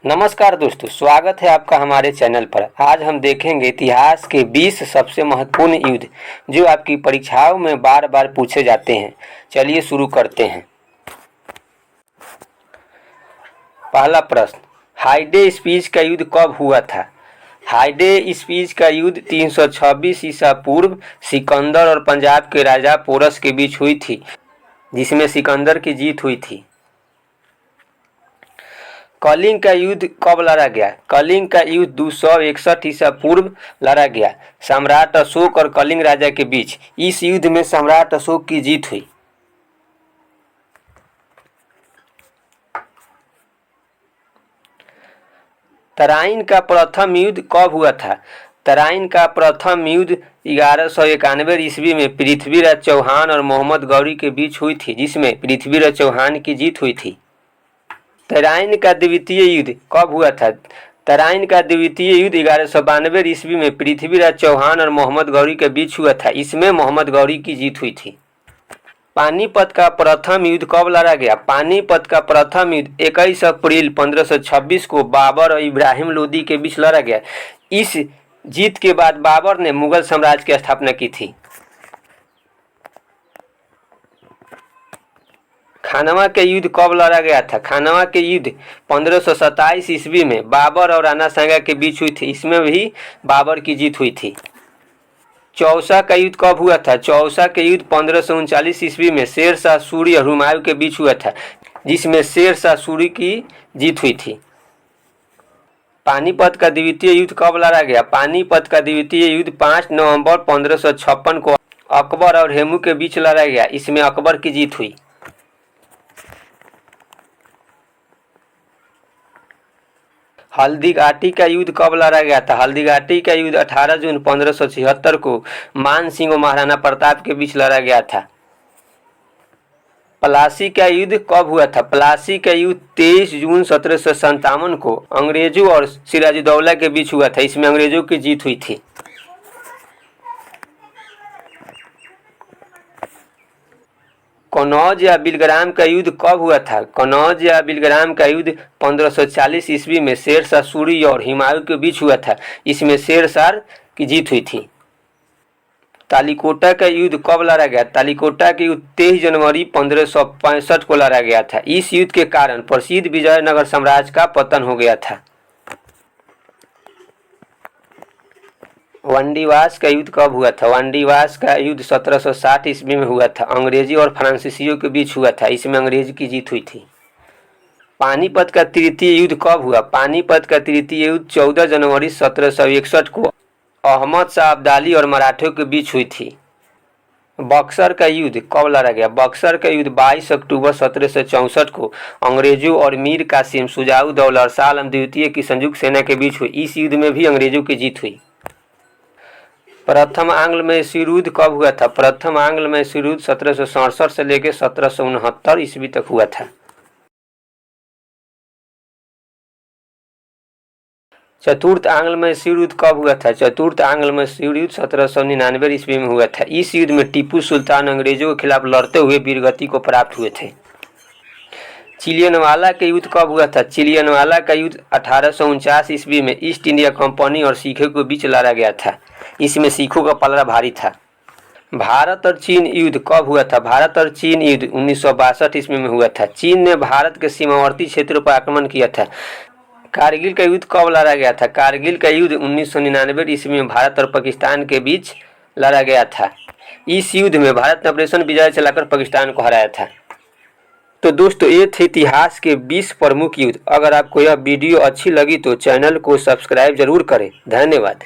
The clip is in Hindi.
नमस्कार दोस्तों, स्वागत है आपका हमारे चैनल पर। आज हम देखेंगे इतिहास के 20 सबसे महत्वपूर्ण युद्ध जो आपकी परीक्षाओं में बार बार पूछे जाते हैं। चलिए शुरू करते हैं। पहला प्रश्न, हाइडे स्पीच का युद्ध कब हुआ था? हाइडे स्पीच का युद्ध 326 ईसा पूर्व सिकंदर और पंजाब के राजा पोरस के बीच हुई थी, जिसमें सिकंदर की जीत हुई थी। कलिंग का युद्ध कब लड़ा गया? कलिंग का युद्ध 261 ईसा पूर्व लड़ा गया, सम्राट अशोक और कलिंग राजा के बीच। इस युद्ध में सम्राट अशोक की जीत हुई। तराइन का प्रथम युद्ध कब हुआ था? तराइन का प्रथम युद्ध 1191 ईस्वी में पृथ्वीराज चौहान और मोहम्मद गौरी के बीच हुई थी, जिसमें पृथ्वीराज चौहान की जीत हुई थी। तराइन का द्वितीय युद्ध कब हुआ था? तराइन का द्वितीय युद्ध 1192 ईस्वी में पृथ्वीराज चौहान और मोहम्मद गौरी के बीच हुआ था। इसमें मोहम्मद गौरी की जीत हुई थी। पानीपत का प्रथम युद्ध कब लड़ा गया? पानीपत का प्रथम युद्ध 21 अप्रैल 1526 को बाबर और इब्राहिम लोदी के बीच लड़ा गया। इस जीत के बाद बाबर ने मुगल साम्राज्य की स्थापना की थी। खानवा के युद्ध कब लड़ा गया था? खानवा के युद्ध 1527 ईस्वी में बाबर और राणा सांगा के बीच हुई थी। इसमें भी बाबर की जीत हुई थी। चौसा का युद्ध कब हुआ था? चौसा के युद्ध 1539 ईस्वी में शेर शाह सूरी और हुमायूं के बीच हुआ था, जिसमें शेर शाह सूरी की जीत हुई थी। पानीपत का द्वितीय युद्ध कब लड़ा गया? पानीपत का द्वितीय युद्ध 5 नवंबर 1556 को अकबर और हेमू के बीच लड़ा गया। इसमें अकबर की जीत हुई। हल्दीघाटी का युद्ध कब लड़ा गया था? हल्दीघाटी का युद्ध 18 जून 1576 को मान सिंह और महाराणा प्रताप के बीच लड़ा गया था। प्लासी का युद्ध कब हुआ था? प्लासी का युद्ध 23 जून 1757 को अंग्रेजों और सिराजुद्दौला के बीच हुआ था। इसमें अंग्रेजों की जीत हुई थी। कनौज या बिलग्राम का युद्ध कब हुआ था? कनौज या बिलग्राम का युद्ध 1540 ईस्वी में शेर शाह सूरी और हुमायूं के बीच हुआ था। इसमें शेर शाह की जीत हुई थी। तालिकोटा का युद्ध कब लड़ा गया? तालिकोटा का युद्ध 23 जनवरी 1565 को लड़ा गया था। इस युद्ध के कारण प्रसिद्ध विजयनगर साम्राज्य का पतन हो गया था। वंडीवास का युद्ध कब हुआ था? वंडीवास का युद्ध 1760 ईस्वी में हुआ था। अंग्रेजी और फ्रांसीसियों के बीच हुआ था। इसमें अंग्रेज की जीत हुई थी। पानीपत का तृतीय युद्ध कब हुआ? पानीपत का तृतीय युद्ध 14 जनवरी 1761 को अहमद शाह अब्दाली और मराठों के बीच हुई थी। बक्सर का युद्ध कब लड़ा गया? बक्सर का युद्ध 22 अक्टूबर 1764 को अंग्रेजों और मीर कासिम, शुजाउद्दौला और शाह आलम द्वितीय की संयुक्त सेना के बीच हुई। इस युद्ध में भी अंग्रेजों की जीत हुई। प्रथम आंग्ल मैसूर युद्ध कब हुआ था? प्रथम आंग्ल मैसूर युद्ध 1767 से लेकर 1769 ईस्वी तक हुआ था। चतुर्थ आंग्ल मैसूर युद्ध कब हुआ था? चतुर्थ आंग्ल मैसूर युद्ध 1799 ईस्वी में हुआ था। इस युद्ध में टीपू सुल्तान अंग्रेजों के खिलाफ लड़ते हुए वीरगति को प्राप्त हुए थे। चिलियनवाला के युद्ध कब हुआ था? चिलियनवाला का युद्ध 1849 ईस्वी में ईस्ट इंडिया कंपनी और सिखों के बीच लड़ा गया था। इसमें सिखों का पलड़ा भारी था। भारत और चीन युद्ध कब हुआ था? भारत और चीन युद्ध 1962 ईस्वी में हुआ था। चीन ने भारत के सीमावर्ती क्षेत्रों पर आक्रमण किया था। कारगिल का युद्ध कब लड़ा गया था? कारगिल का युद्ध 1999 ईस्वी में भारत और पाकिस्तान के बीच लड़ा गया था। इस युद्ध में भारत ने ऑपरेशन विजय चलाकर पाकिस्तान को हराया था। तो दोस्तों, ये थे इतिहास के 20 प्रमुख युद्ध। अगर आपको यह वीडियो अच्छी लगी तो चैनल को सब्सक्राइब जरूर करें। धन्यवाद।